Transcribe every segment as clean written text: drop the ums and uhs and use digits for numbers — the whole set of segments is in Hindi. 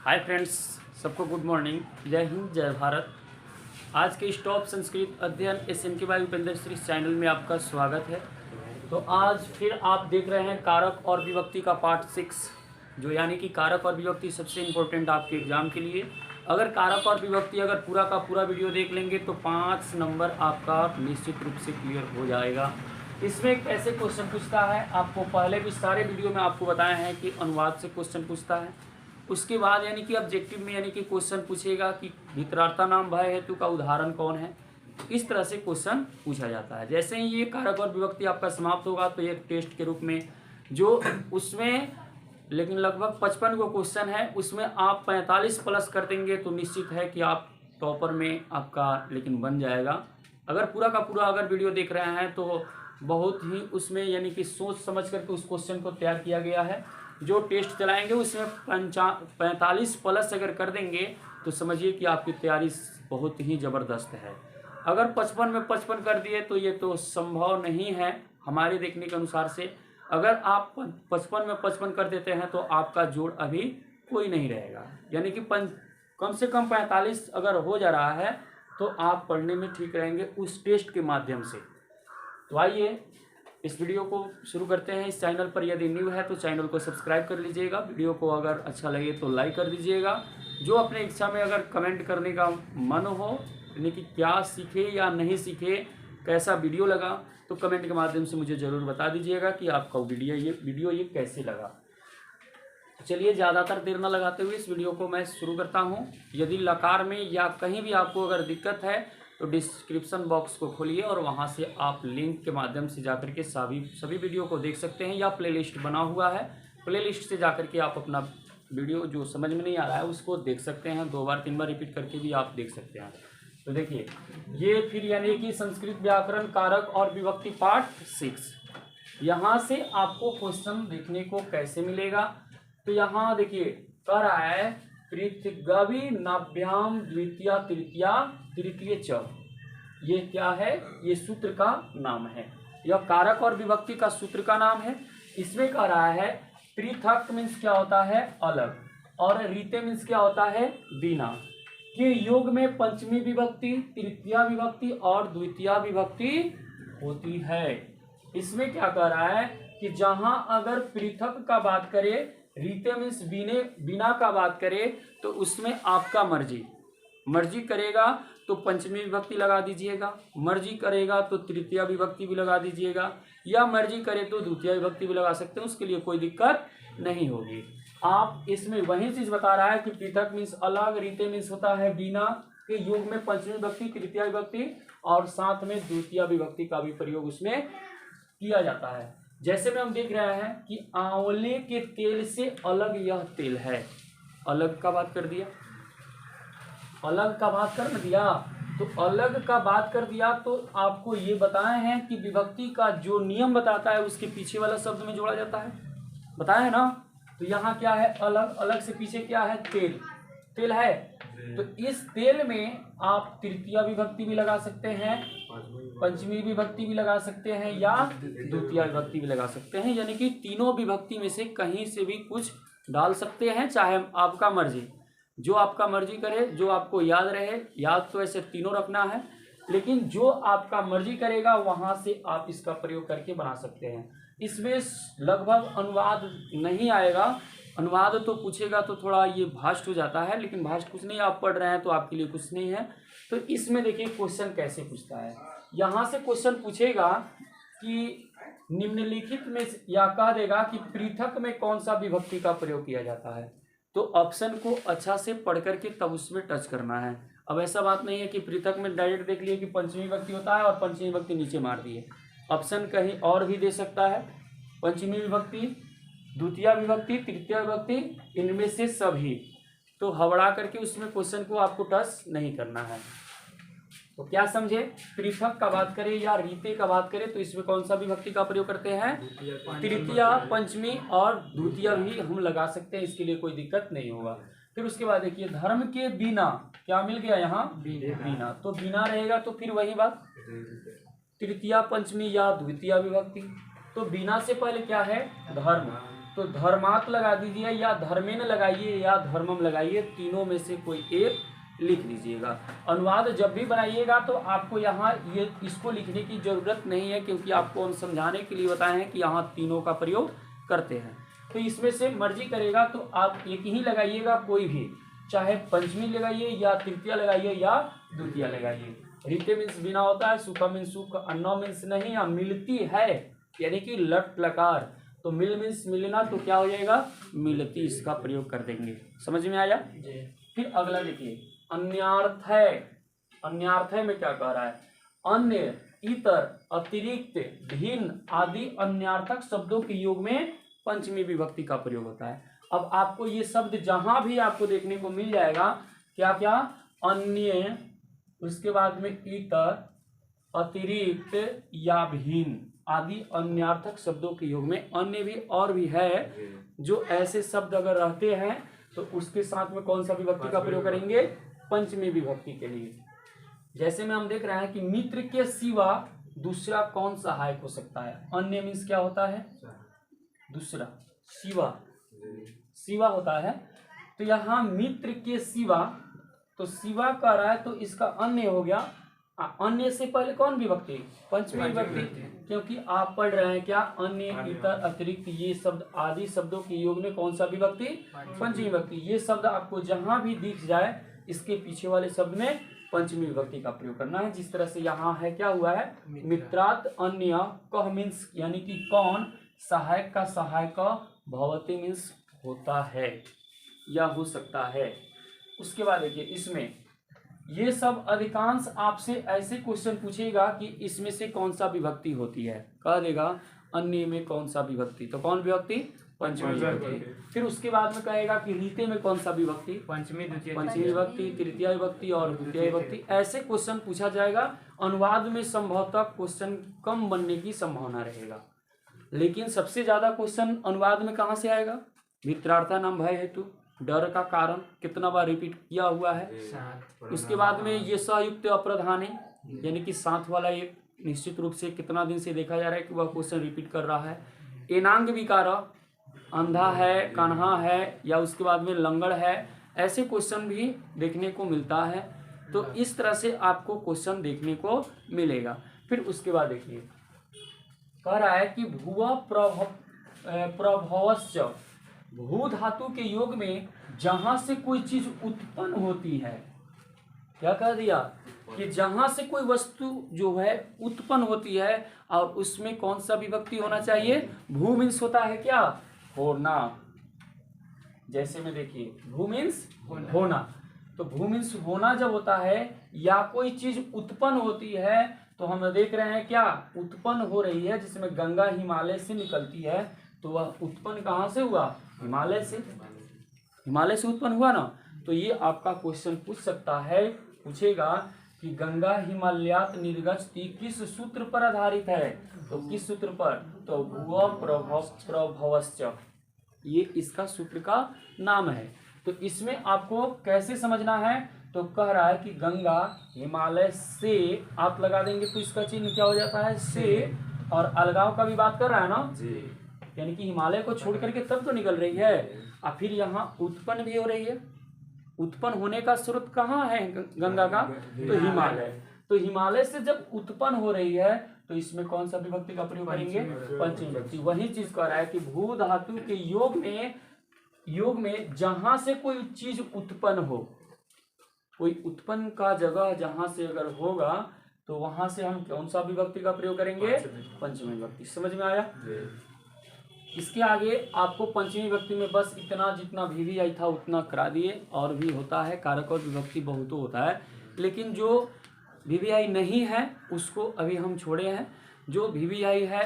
हाय फ्रेंड्स, सबको गुड मॉर्निंग। जय हिंद, जय भारत। आज के स्टॉप संस्कृत अध्ययन SNK भाई उपेंद्र श्री चैनल में आपका स्वागत है। तो आज फिर आप देख रहे हैं कारक और विभक्ति का पार्ट 6, जो यानी कि कारक और विभक्ति सबसे इम्पोर्टेंट आपके एग्जाम के लिए। अगर कारक और विभक्ति अगर पूरा का पूरा वीडियो देख लेंगे तो 5 नंबर आपका निश्चित रूप से क्लियर हो जाएगा। इसमें कैसे क्वेश्चन पूछता है, आपको पहले भी सारे वीडियो में आपको बताया है कि अनुवाद से क्वेश्चन पूछता है। उसके बाद यानी कि ऑब्जेक्टिव में यानी कि क्वेश्चन पूछेगा कि भित्रार्था नाम भय हेतु का उदाहरण कौन है। इस तरह से क्वेश्चन पूछा जाता है। जैसे ही ये कारक और विभक्ति आपका समाप्त होगा तो एक टेस्ट के रूप में जो उसमें लेकिन लगभग 55 को क्वेश्चन है, उसमें आप 45 प्लस कर देंगे तो निश्चित है कि आप टॉपर में आपका लेकिन बन जाएगा। अगर पूरा का पूरा अगर वीडियो देख रहे हैं तो बहुत ही उसमें यानी कि सोच समझ करके उस क्वेश्चन को तैयार किया गया है। जो टेस्ट चलाएंगे उसमें 45 प्लस अगर कर देंगे तो समझिए कि आपकी तैयारी बहुत ही ज़बरदस्त है। अगर 55 में 55 कर दिए तो ये तो संभव नहीं है हमारे देखने के अनुसार से। अगर आप 55 में 55 कर देते हैं तो आपका जोड़ अभी कोई नहीं रहेगा, यानी कि कम से कम 45 अगर हो जा रहा है तो आप पढ़ने में ठीक रहेंगे उस टेस्ट के माध्यम से। तो आइए इस वीडियो को शुरू करते हैं। इस चैनल पर यदि न्यू है तो चैनल को सब्सक्राइब कर लीजिएगा। वीडियो को अगर अच्छा लगे तो लाइक कर दीजिएगा। जो अपने इच्छा में अगर कमेंट करने का मन हो, यानी कि क्या सीखे या नहीं सीखे, कैसा वीडियो लगा, तो कमेंट के माध्यम से मुझे ज़रूर बता दीजिएगा कि आपका वीडियो ये कैसे लगा। चलिए ज़्यादातर देर न लगाते हुए इस वीडियो को मैं शुरू करता हूँ। यदि लकार में या कहीं भी आपको अगर दिक्कत है तो डिस्क्रिप्शन बॉक्स को खोलिए और वहाँ से आप लिंक के माध्यम से जाकर के सभी वीडियो को देख सकते हैं, या प्लेलिस्ट बना हुआ है, प्लेलिस्ट से जाकर के आप अपना वीडियो जो समझ में नहीं आ रहा है उसको देख सकते हैं। 2 बार 3 बार रिपीट करके भी आप देख सकते हैं। तो देखिए ये फिर यानी कि संस्कृत व्याकरण कारक और विभक्ति पार्ट 6। यहाँ से आपको क्वेश्चन देखने को कैसे मिलेगा, तो यहाँ देखिए कह रहा है पृथ्वी नाभ्याम द्वितीया तृतीया तृतीय च। ये क्या है, ये सूत्र का नाम है, यह कारक और विभक्ति का सूत्र का नाम है। इसमें कह रहा है पृथक मीन्स क्या होता है अलग, और रीते मीन्स क्या होता है बिना, के योग में पंचमी विभक्ति, तृतीया विभक्ति और द्वितीया विभक्ति होती है। इसमें क्या कह रहा है कि जहां अगर पृथक का बात करे, रीते मीन्स बिना का बात करे, तो उसमें आपका मर्जी करेगा तो पंचमी विभक्ति लगा दीजिएगा, मर्जी करेगा तो तृतीया विभक्ति भी लगा दीजिएगा, या मर्जी करे तो द्वितीय विभक्ति भी लगा सकते हैं, उसके लिए कोई दिक्कत नहीं होगी। आप इसमें वही चीज बता रहा है कि पृथक मीन्स अलग, रीते मीन्स होता है बिना, के योग में पंचमी विभक्ति, तृतीया विभक्ति और साथ में द्वितीय विभक्ति का भी प्रयोग उसमें किया जाता है। जैसे में हम देख रहे हैं कि आंवले के तेल से अलग यह तेल है, अलग का बात कर दिया, अलग का बात कर दिया, तो अलग का बात कर दिया तो आपको ये बताए हैं कि विभक्ति का जो नियम बताता है उसके पीछे वाला शब्द में जोड़ा जाता है, बताया है ना। तो यहाँ क्या है अलग, अलग से पीछे क्या है तेल है, तो इस तेल में आप तृतीया विभक्ति भी लगा सकते हैं, पंचमी विभक्ति भी लगा सकते हैं, या द्वितीय विभक्ति भी लगा सकते हैं, यानी कि तीनों विभक्ति में से कहीं से भी कुछ डाल सकते हैं, चाहे आपका मर्जी, जो आपका मर्जी करे, जो आपको याद रहे। याद तो ऐसे तीनों रखना है, लेकिन जो आपका मर्जी करेगा वहां से आप इसका प्रयोग करके बना सकते हैं। इसमें लगभग अनुवाद नहीं आएगा, अनुवाद तो पूछेगा तो थोड़ा ये भास्ट हो जाता है, लेकिन भास्ट कुछ नहीं, आप पढ़ रहे हैं तो आपके लिए कुछ नहीं है। तो इसमें देखिए क्वेश्चन कैसे पूछता है। यहाँ से क्वेश्चन पूछेगा कि निम्नलिखित में या कह देगा कि पृथक में कौन सा विभक्ति का प्रयोग किया जाता है, तो ऑप्शन को अच्छा से पढ़ करके तब उसमें टच करना है। अब ऐसा बात नहीं है कि पृथक में डायरेक्ट देख लिए कि पंचमी विभक्ति होता है और पंचमी विभक्ति नीचे मार दिए, ऑप्शन कहीं और भी दे सकता है, पंचमी विभक्ति, द्वितीय विभक्ति, तृतीय विभक्ति, इनमें से सभी, तो हवड़ा करके उसमें क्वेश्चन को आपको टच नहीं करना है। तो क्या समझे, पृथक का बात करें या रीते का बात करें तो इसमें कौन सा विभक्ति का प्रयोग करते हैं, तृतीया, पंचमी और द्वितीय भी हम लगा सकते हैं, इसके लिए कोई दिक्कत नहीं होगा। फिर उसके बाद देखिए धर्म के बिना क्या मिल गया यहाँ बिना, तो बिना रहेगा तो फिर वही बात तृतीया, पंचमी या द्वितीय विभक्ति, तो बिना से पहले क्या है धर्म, तो धर्मात् लगा दीजिए या धर्मेन लगाइए या धर्मम लगाइए, तीनों में से कोई एक लिख लीजिएगा। अनुवाद जब भी बनाइएगा तो आपको यहाँ ये इसको लिखने की जरूरत नहीं है, क्योंकि आपको हम समझाने के लिए बताए हैं कि यहाँ तीनों का प्रयोग करते हैं। तो इसमें से मर्जी करेगा तो आप एक ही लगाइएगा, कोई भी, चाहे पंचमी लगाइए या तृतीया लगाइए या द्वितीया लगाइए। रीते मीन्स बिना होता है, सुखा मीन्स सुख, अन्ना मीन्स नहीं, या मिलती है यानी कि लट लकार, तो मिल मीन्स मिलना, तो क्या हो जाएगा मिलती, इसका प्रयोग कर देंगे। समझ में आया? फिर अगला देखिए, अन्यार्थ है। अन्यार्थ है में क्या कह रहा है? अन्य, इतर, अतिरिक्त, भिन्न आदि अन्यार्थक शब्दों के योग में पंचमी विभक्ति का प्रयोग होता है। अब आपको ये शब्द जहां भी आपको देखने को मिल जाएगा, क्या क्या? अन्य, उसके बाद में इतर, अतिरिक्त या भिन्न आदि अन्यार्थक शब्दों के योग में अन्य भी और भी है, जो ऐसे शब्द अगर रहते हैं तो उसके साथ में कौन सा विभक्ति का प्रयोग करेंगे? पंचमी विभक्ति के लिए। जैसे में हम देख रहे हैं कि मित्र के सिवा दूसरा कौन सहायक हो सकता है? अन्य मीन्स क्या होता है? दूसरा, सिवा, सिवा होता है। तो यहाँ मित्र के सिवा, तो सिवा कह रहा है तो इसका अन्य हो गया। अन्य से पहले कौन विभक्ति? पंचमी विभक्ति, क्योंकि आप पढ़ रहे हैं क्या? अन्य, इतर, अतिरिक्त, ये शब्द आदि शब्दों के योग में कौन सा विभक्ति? पंचमी विभक्ति। ये शब्द आपको जहां भी दिख जाए इसके पीछे वाले शब्द में पंचमी विभक्ति का प्रयोग करना है। जिस तरह से यहाँ है, क्या हुआ है? मित्रात अन्य, कह मीन्स यानी कि कौन, सहायक का सहायक, भवती मीन्स होता है या हो सकता है। उसके बाद देखिए, इसमें ये सब अधिकांश आपसे ऐसे क्वेश्चन पूछेगा कि इसमें से कौन सा विभक्ति होती है, कह देगा अन्य में कौन सा विभक्ति, तो कौन विभक्ति? पंचमी विभक्ति। फिर उसके बाद में कहेगा कि रीते में कौन सा विभक्ति? पंचमी विभक्ति, तृतीया विभक्ति और द्वितीय विभक्ति। ऐसे क्वेश्चन पूछा जाएगा। अनुवाद में संभवतः क्वेश्चन कम बनने की संभावना रहेगा, लेकिन सबसे ज्यादा क्वेश्चन अनुवाद में कहाँ से आएगा? मित्रार्था नाम भय हेतु, डर का कारण, कितना बार रिपीट किया हुआ है। उसके बाद में ये संयुक्त अप्रधान है, यानी कि साथ वाला एक निश्चित रूप से कितना दिन से देखा जा रहा है कि वह क्वेश्चन रिपीट कर रहा है। एनांग विकार, अंधा है, कान्हा है, या उसके बाद में लंगड़ है, ऐसे क्वेश्चन भी देखने को मिलता है। तो इस तरह से आपको क्वेश्चन देखने को मिलेगा। फिर उसके बाद देखिए, कह रहा है कि भुवा प्रभवश्च, भू धातु के योग में जहां से कोई चीज उत्पन्न होती है, क्या कह दिया? कि जहां से कोई वस्तु जो है उत्पन्न होती है और उसमें कौन सा विभक्ति होना चाहिए? भू मीन्स होता है क्या? होना। जैसे में देखिए, भू मीन्स होना, तो भू मीन्स होना जब होता है या कोई चीज उत्पन्न होती है, तो हम देख रहे हैं क्या उत्पन्न हो रही है, जिसमें गंगा हिमालय से निकलती है, तो वह उत्पन्न कहाँ से हुआ? हिमालय से। हिमालय से उत्पन्न हुआ ना। तो ये आपका क्वेश्चन पूछ सकता है, पूछेगा कि गंगा हिमालयात निर्गछति किस सूत्र पर आधारित है? तो किस सूत्र पर? तो भुव प्रभवश्च, ये इसका सूत्र का नाम है। तो इसमें आपको कैसे समझना है? तो कह रहा है कि गंगा हिमालय से आप लगा देंगे तो इसका चिन्ह क्या हो जाता है? से। और अलगाव का भी बात कर रहा है ना जी, यानी कि हिमालय को छोड़ करके तब तो निकल रही है, और फिर यहाँ उत्पन्न भी हो रही है। उत्पन्न होने का स्रोत कहाँ है गंगा का? तो हिमालय। तो हिमालय से जब उत्पन्न हो रही है तो इसमें कौन सा विभक्ति का प्रयोग करेंगे? पंचमी विभक्ति। वही चीज कह रहा है कि भू धातु के योग में जहां से कोई चीज उत्पन्न हो, कोई उत्पन्न का जगह जहां से अगर होगा तो वहां से हम कौन सा विभक्ति का प्रयोग करेंगे? पंचमी विभक्ति। समझ में आया? इसके आगे आपको पंचमी विभक्ति में बस इतना जितना VVI था उतना करा दिए, और भी होता है कारक और विभक्ति बहुत होता है, लेकिन जो VVI नहीं है उसको अभी हम छोड़े हैं, जो VVI है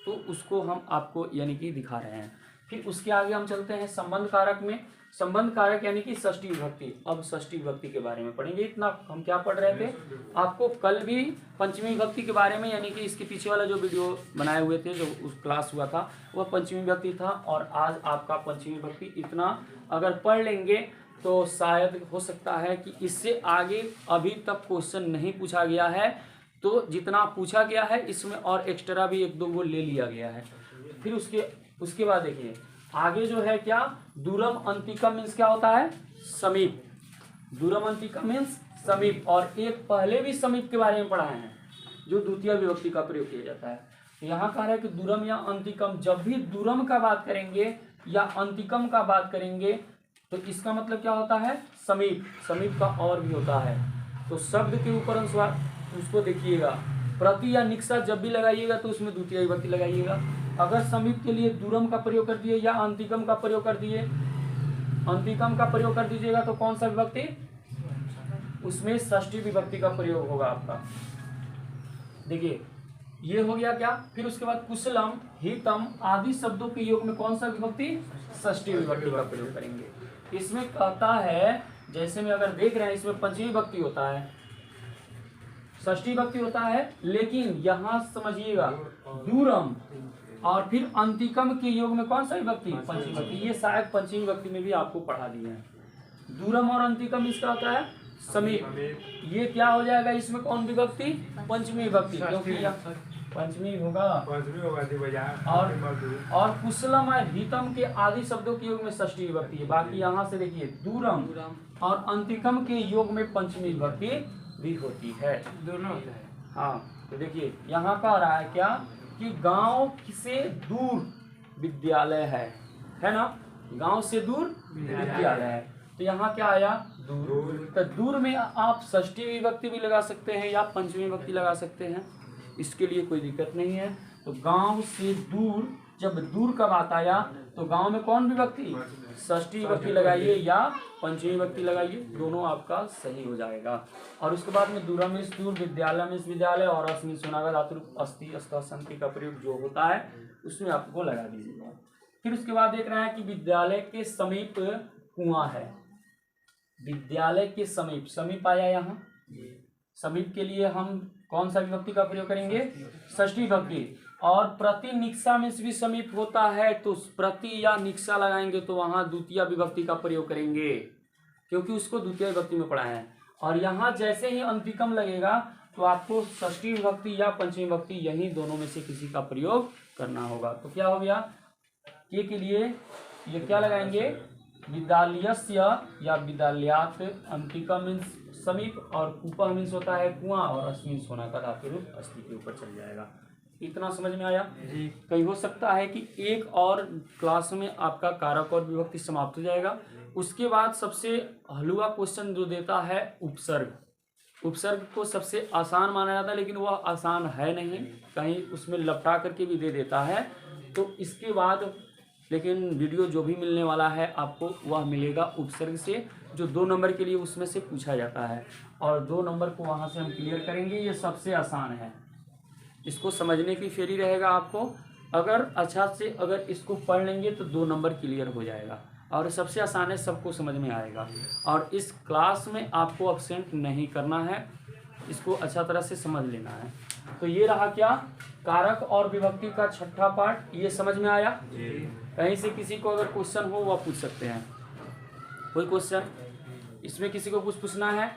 तो उसको हम आपको यानी कि दिखा रहे हैं। फिर उसके आगे हम चलते हैं संबंध कारक में। संबंध कारक यानी कि षष्ठी विभक्ति। अब षष्ठी विभक्ति के बारे में पढ़ेंगे। इतना हम क्या पढ़ रहे थे? आपको कल भी पंचमी विभक्ति के बारे में, यानी कि इसके पीछे वाला जो वीडियो बनाए हुए थे, जो उस क्लास हुआ था, वह पंचमी विभक्ति था। और आज आपका पंचमी विभक्ति इतना अगर पढ़ लेंगे तो शायद हो सकता है कि इससे आगे अभी तक क्वेश्चन नहीं पूछा गया है, तो जितना पूछा गया है इसमें और एक्स्ट्रा भी एक दो वो ले लिया गया है। फिर उसके बाद देखिए, आगे जो है क्या, दूरम अंतिकम मीन्स क्या होता है, समीप। दूरम अंतिकम मीन्स समीप। और एक पहले भी समीप के बारे में पढ़ाए हैं, जो द्वितीय विभक्ति का प्रयोग किया जाता है। यहाँ कह रहा है कि दूरम या अंतिकम, जब भी दूरम का बात करेंगे या अंतिकम का बात करेंगे तो इसका मतलब क्या होता है, समीप। समीप का और भी होता है। तो शब्द के ऊपर अनुस्वार उसको देखिएगा, प्रति या निक्सा जब भी लगाइएगा तो उसमें द्वितीय विभक्ति लगाइएगा। अगर समीप के लिए दूरम का प्रयोग कर दिए या अंतिकम का प्रयोग कर दिए, अंतिकम का प्रयोग कर दीजिएगा तो कौन सा विभक्ति, उसमें षष्ठी विभक्ति का प्रयोग होगा आपका। देखिए ये हो गया क्या। फिर उसके बाद कुशलम, हितम आदि शब्दों के योग में कौन सा विभक्ति, षष्ठी विभक्ति का प्रयोग करेंगे। इसमें कहता है, जैसे में अगर देख रहे हैं इसमें पंचमी विभक्ति होता है, षष्ठी विभक्ति होता है, लेकिन यहाँ समझिएगा दूरम और फिर अंतिकम के योग में कौन सा विभक्ति, पंचमी विभक्ति। ये शायद पंचमी विभक्ति में भी आपको पढ़ा दिया है। दूरम और अंतिकम इसका होता है समीप। ये क्या हो जाएगा, इसमें कौन विभक्ति, पंचमी विभक्ति, क्योंकि पंचमी होगा। और कुशलम और हितम के आदि शब्दों के योग में षष्ठी विभक्ति है। बाकी यहाँ से देखिए दूरम और अंतिकम के योग में पंचमी विभक्ति भी होती है, दोनों होता है। हाँ तो देखिए यहाँ कह रहा है क्या कि गांव से दूर विद्यालय है ना, गांव से दूर विद्यालय है। तो यहाँ क्या आया, दूर। तो दूर में आप षष्ठी विभक्ति भी लगा सकते हैं या पंचमी विभक्ति लगा सकते हैं, इसके लिए कोई दिक्कत नहीं है। तो गांव से दूर, जब दूर का बात आया तो गांव में कौन विभक्ति, षष्ठी विभक्ति लगाइए या पंचमी विभक्ति लगाइए, दोनों आपका सही हो जाएगा। और उसके बाद में दूरम मीन्स दूर, विद्यालय मीन्स विद्यालय, और अस मीन्स सुनागा धातु अस्थि अस्थ संति का प्रयोग जो होता है उसमें आपको लगा दीजिएगा। फिर उसके बाद देख रहे हैं कि विद्यालय के समीप कुआं है। विद्यालय के समीप, समीप आया यहाँ, समीप के लिए हम कौन सा विभक्ति का प्रयोग करेंगे, षष्ठी विभक्ति। और प्रति निक्सा में भी समीप होता है तो प्रति या निक्सा लगाएंगे तो वहां द्वितीय विभक्ति का प्रयोग करेंगे, क्योंकि उसको द्वितीय विभक्ति में पढ़ा है। और यहाँ जैसे ही अंतिकम लगेगा तो आपको षष्ठी विभक्ति या पंचमी विभक्ति, यही दोनों में से किसी का प्रयोग करना होगा। तो क्या हो गया, के लिए ये क्या लगाएंगे, विद्यालयस्य या विद्यालयात, अंतिकम मीन्स समीप, और कूपा मीन्स होता है कुआं, और अस्मिन सोना का धातु रूप अस्थि के ऊपर चल जाएगा। इतना समझ में आया जी। कहीं हो सकता है कि एक और क्लास में आपका कारक और विभक्ति समाप्त हो जाएगा। उसके बाद सबसे हलवा क्वेश्चन जो देता है उपसर्ग। उपसर्ग को सबसे आसान माना जाता है, लेकिन वह आसान है नहीं, कहीं उसमें लपटा करके भी दे देता है। तो इसके बाद लेकिन वीडियो जो भी मिलने वाला है आपको वह मिलेगा उपसर्ग से, जो 2 नंबर के लिए उसमें से पूछा जाता है, और 2 नंबर को वहाँ से हम क्लियर करेंगे। ये सबसे आसान है, इसको समझने की फेरी रहेगा आपको। अगर अच्छा से अगर इसको पढ़ लेंगे तो 2 नंबर क्लियर हो जाएगा, और सबसे आसान है, सबको समझ में आएगा। और इस क्लास में आपको एब्सेंट नहीं करना है, इसको अच्छा तरह से समझ लेना है। तो ये रहा क्या, कारक और विभक्ति का छठा पार्ट। ये समझ में आया जी। कहीं से किसी को अगर क्वेश्चन हो वह पूछ सकते हैं, कोई क्वेश्चन इसमें किसी को कुछ पूछना है,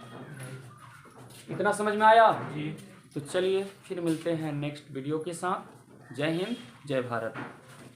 इतना समझ में आया जी। तो चलिए फिर मिलते हैं नेक्स्ट वीडियो के साथ। जय हिंद, जय भारत।